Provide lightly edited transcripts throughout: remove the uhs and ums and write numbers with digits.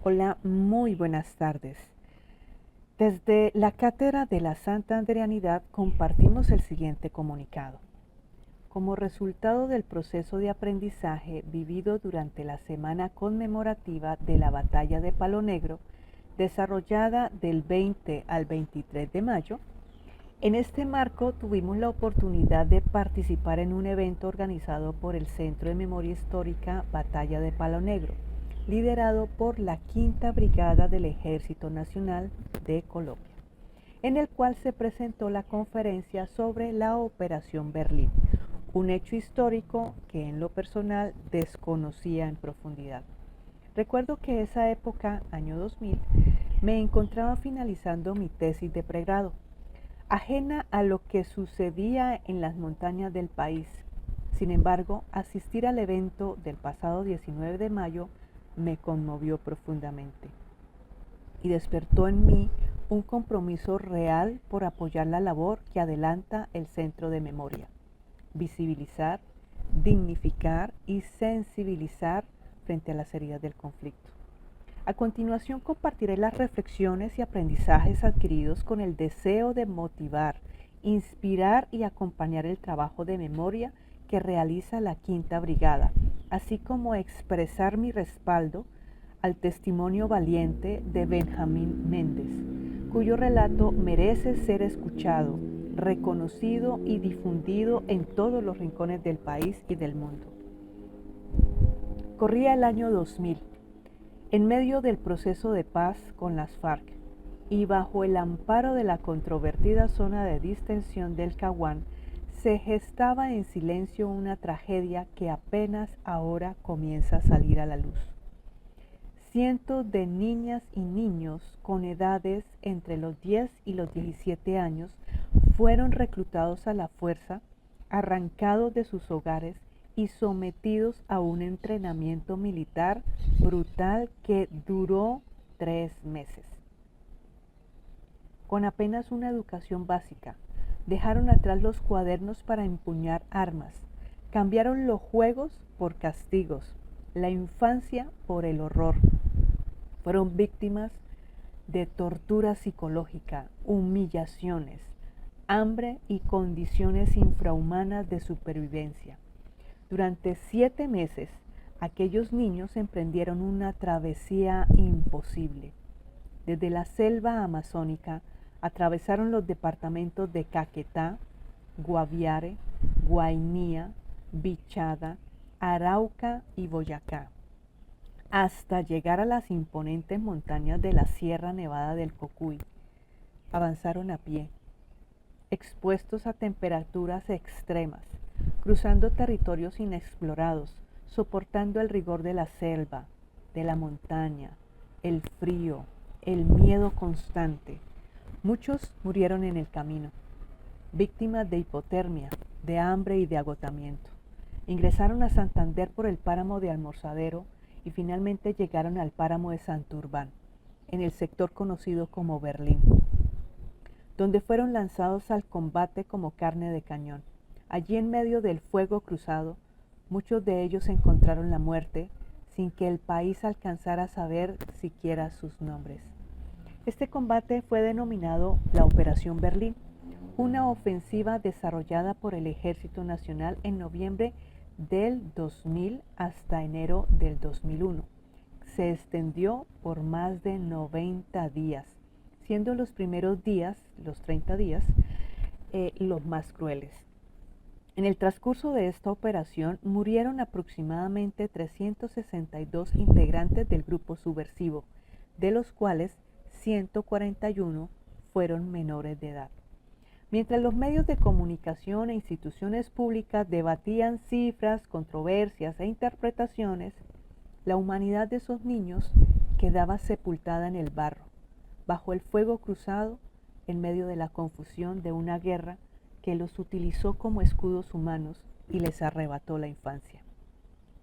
Hola, muy buenas tardes. Desde la Cátedra de la Santa Andreanidad compartimos el siguiente comunicado. Como resultado del proceso de aprendizaje vivido durante la semana conmemorativa de la Batalla de Palo Negro, desarrollada del 20 al 23 de mayo, en este marco tuvimos la oportunidad de participar en un evento organizado por el Centro de Memoria Histórica Batalla de Palo Negro, liderado por la Quinta Brigada del Ejército Nacional de Colombia, en el cual se presentó la conferencia sobre la Operación Berlín, un hecho histórico que en lo personal desconocía en profundidad. Recuerdo que esa época, año 2000, me encontraba finalizando mi tesis de pregrado, ajena a lo que sucedía en las montañas del país. Sin embargo, asistir al evento del pasado 19 de mayo me conmovió profundamente y despertó en mí un compromiso real por apoyar la labor que adelanta el Centro de Memoria: visibilizar, dignificar y sensibilizar frente a las heridas del conflicto. A continuación compartiré las reflexiones y aprendizajes adquiridos con el deseo de motivar, inspirar y acompañar el trabajo de memoria que realiza la Quinta Brigada, así como expresar mi respaldo al testimonio valiente de Benjamín Méndez, cuyo relato merece ser escuchado, reconocido y difundido en todos los rincones del país y del mundo. Corría el año 2000. En medio del proceso de paz con las FARC y bajo el amparo de la controvertida zona de distensión del Caguán, se gestaba en silencio una tragedia que apenas ahora comienza a salir a la luz. Cientos de niñas y niños con edades entre los 10 y los 17 años fueron reclutados a la fuerza, arrancados de sus hogares y sometidos a un entrenamiento militar brutal que duró 3 meses. Con apenas una educación básica, dejaron atrás los cuadernos para empuñar armas, cambiaron los juegos por castigos, la infancia por el horror. Fueron víctimas de tortura psicológica, humillaciones, hambre y condiciones infrahumanas de supervivencia. Durante 7 meses, aquellos niños emprendieron una travesía imposible. Desde la selva amazónica atravesaron los departamentos de Caquetá, Guaviare, Guainía, Bichada, Arauca y Boyacá, hasta llegar a las imponentes montañas de la Sierra Nevada del Cocuy. Avanzaron a pie, expuestos a temperaturas extremas, cruzando territorios inexplorados, soportando el rigor de la selva, de la montaña, el frío, el miedo constante. Muchos murieron en el camino, víctimas de hipotermia, de hambre y de agotamiento. Ingresaron a Santander por el páramo de Almorzadero y finalmente llegaron al páramo de Santurbán, en el sector conocido como Berlín, donde fueron lanzados al combate como carne de cañón. Allí, en medio del fuego cruzado, muchos de ellos encontraron la muerte sin que el país alcanzara a saber siquiera sus nombres. Este combate fue denominado la Operación Berlín, una ofensiva desarrollada por el Ejército Nacional en noviembre del 2000 hasta enero del 2001. Se extendió por más de 90 días, siendo los primeros días, los 30 días, los más crueles. En el transcurso de esta operación murieron aproximadamente 362 integrantes del grupo subversivo, de los cuales 141 fueron menores de edad. Mientras los medios de comunicación e instituciones públicas debatían cifras, controversias e interpretaciones, la humanidad de esos niños quedaba sepultada en el barro, bajo el fuego cruzado, en medio de la confusión de una guerra que los utilizó como escudos humanos y les arrebató la infancia.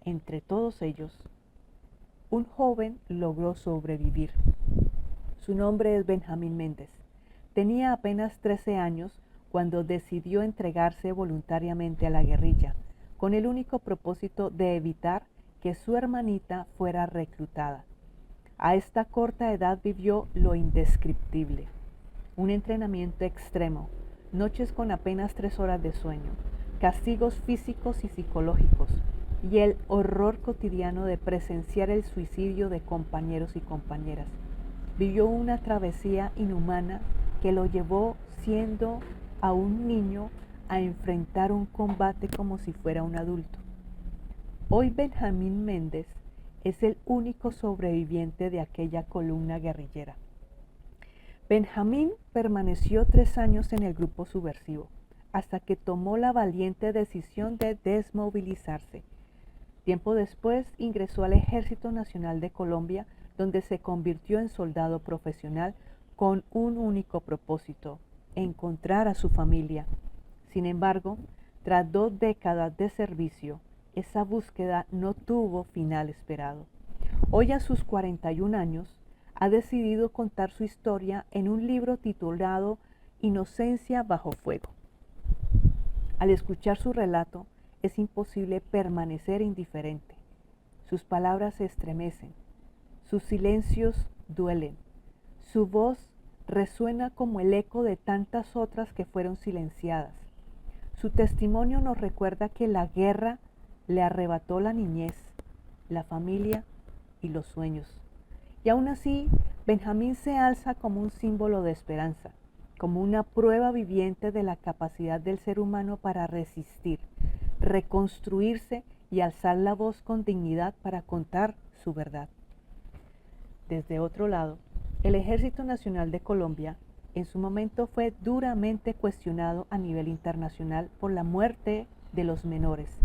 Entre todos ellos, un joven logró sobrevivir. Su nombre es Benjamín Méndez. Tenía apenas 13 años cuando decidió entregarse voluntariamente a la guerrilla, con el único propósito de evitar que su hermanita fuera reclutada. A esta corta edad vivió lo indescriptible, un entrenamiento extremo, noches con apenas 3 horas de sueño, castigos físicos y psicológicos, y el horror cotidiano de presenciar el suicidio de compañeros y compañeras. Vivió una travesía inhumana que lo llevó, siendo aún niño, a enfrentar un combate como si fuera un adulto. Hoy Benjamín Méndez es el único sobreviviente de aquella columna guerrillera. Benjamín permaneció 3 años en el grupo subversivo, hasta que tomó la valiente decisión de desmovilizarse. Tiempo después ingresó al Ejército Nacional de Colombia, donde se convirtió en soldado profesional con un único propósito: encontrar a su familia. Sin embargo, tras 2 décadas de servicio, esa búsqueda no tuvo final esperado. Hoy, a sus 41 años, ha decidido contar su historia en un libro titulado Inocencia bajo fuego. Al escuchar su relato, es imposible permanecer indiferente. Sus palabras se estremecen, sus silencios duelen, su voz resuena como el eco de tantas otras que fueron silenciadas. Su testimonio nos recuerda que la guerra le arrebató la niñez, la familia y los sueños. Y aún así, Benjamín se alza como un símbolo de esperanza, como una prueba viviente de la capacidad del ser humano para resistir, reconstruirse y alzar la voz con dignidad para contar su verdad. Desde otro lado, el Ejército Nacional de Colombia en su momento fue duramente cuestionado a nivel internacional por la muerte de los menores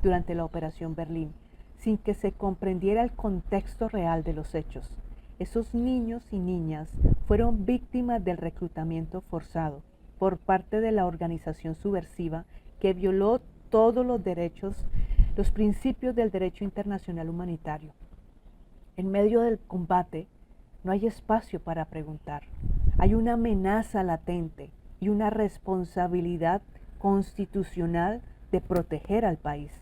durante la Operación Berlín, sin que se comprendiera el contexto real de los hechos. Esos niños y niñas fueron víctimas del reclutamiento forzado por parte de la organización subversiva que violó todos los derechos, los principios del derecho internacional humanitario. En medio del combate no hay espacio para preguntar. Hay una amenaza latente y una responsabilidad constitucional de proteger al país.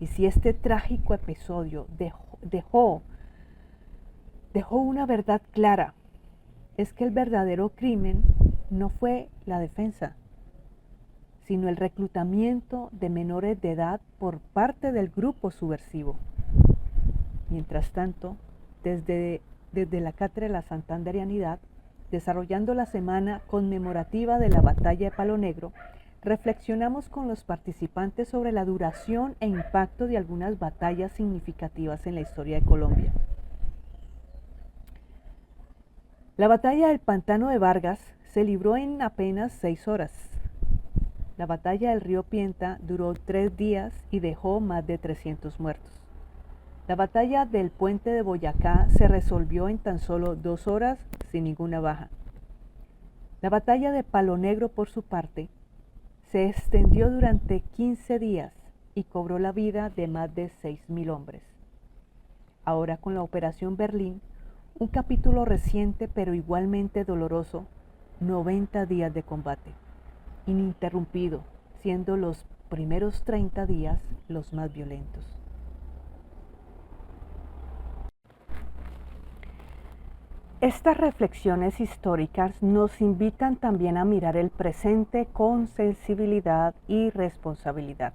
Y si este trágico episodio dejó una verdad clara, es que el verdadero crimen no fue la defensa, sino el reclutamiento de menores de edad por parte del grupo subversivo. Mientras tanto, desde la Cátedra de la Santanderianidad, desarrollando la semana conmemorativa de la Batalla de Palo Negro, reflexionamos con los participantes sobre la duración e impacto de algunas batallas significativas en la historia de Colombia. La batalla del Pantano de Vargas se libró en apenas 6 horas. La batalla del río Pienta duró 3 días y dejó más de 300 muertos. La batalla del puente de Boyacá se resolvió en tan solo 2 horas sin ninguna baja. La batalla de Palo Negro, por su parte, se extendió durante 15 días y cobró la vida de más de 6.000 hombres. Ahora, con la Operación Berlín, un capítulo reciente pero igualmente doloroso, 90 días de combate, ininterrumpido, siendo los primeros 30 días los más violentos. Estas reflexiones históricas nos invitan también a mirar el presente con sensibilidad y responsabilidad.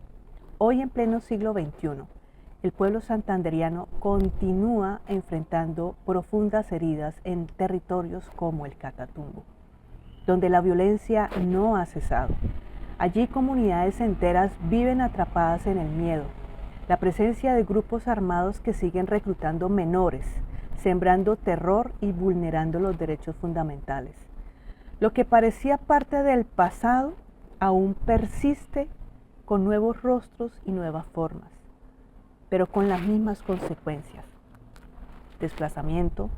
Hoy, en pleno siglo XXI, el pueblo santanderiano continúa enfrentando profundas heridas en territorios como el Catatumbo, donde la violencia no ha cesado. Allí comunidades enteras viven atrapadas en el miedo, la presencia de grupos armados que siguen reclutando menores, sembrando terror y vulnerando los derechos fundamentales. Lo que parecía parte del pasado aún persiste con nuevos rostros y nuevas formas, pero con las mismas consecuencias: desplazamiento,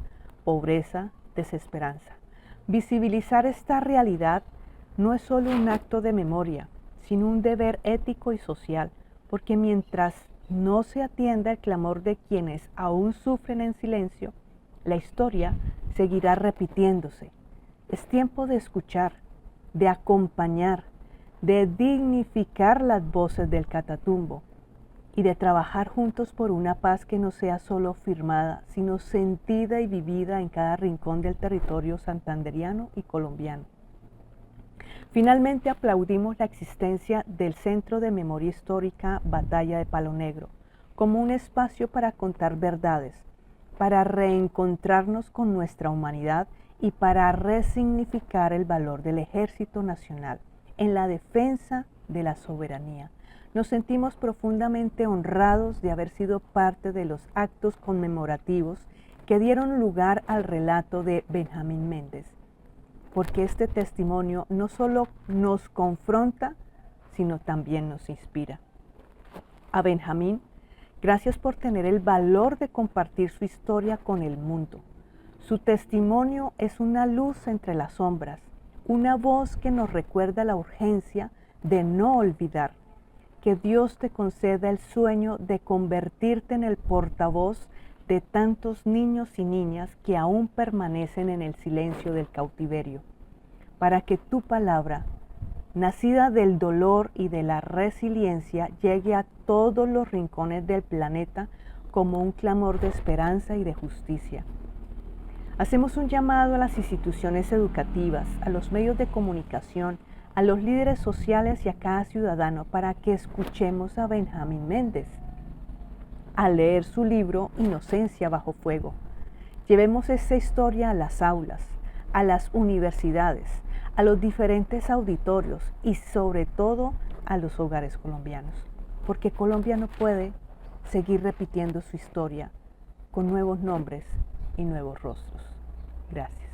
pobreza, desesperanza. Visibilizar esta realidad no es solo un acto de memoria, sino un deber ético y social, porque mientras no se atienda el clamor de quienes aún sufren en silencio, la historia seguirá repitiéndose. Es tiempo de escuchar, de acompañar, de dignificar las voces del Catatumbo, y de trabajar juntos por una paz que no sea solo firmada, sino sentida y vivida en cada rincón del territorio santanderiano y colombiano. Finalmente aplaudimos la existencia del Centro de Memoria Histórica Batalla de Palo Negro como un espacio para contar verdades, para reencontrarnos con nuestra humanidad y para resignificar el valor del Ejército Nacional en la defensa de la soberanía. Nos sentimos profundamente honrados de haber sido parte de los actos conmemorativos que dieron lugar al relato de Benjamín Méndez, porque este testimonio no solo nos confronta, sino también nos inspira. A Benjamín, gracias por tener el valor de compartir su historia con el mundo. Su testimonio es una luz entre las sombras, una voz que nos recuerda la urgencia de no olvidar. Que Dios te conceda el sueño de convertirte en el portavoz de tantos niños y niñas que aún permanecen en el silencio del cautiverio, para que tu palabra, nacida del dolor y de la resiliencia, llegue a todos los rincones del planeta como un clamor de esperanza y de justicia. Hacemos un llamado a las instituciones educativas, a los medios de comunicación, a los líderes sociales y a cada ciudadano para que escuchemos a Benjamín Méndez, a leer su libro Inocencia bajo fuego. Llevemos esa historia a las aulas, a las universidades, a los diferentes auditorios y sobre todo a los hogares colombianos, porque Colombia no puede seguir repitiendo su historia con nuevos nombres y nuevos rostros. Gracias.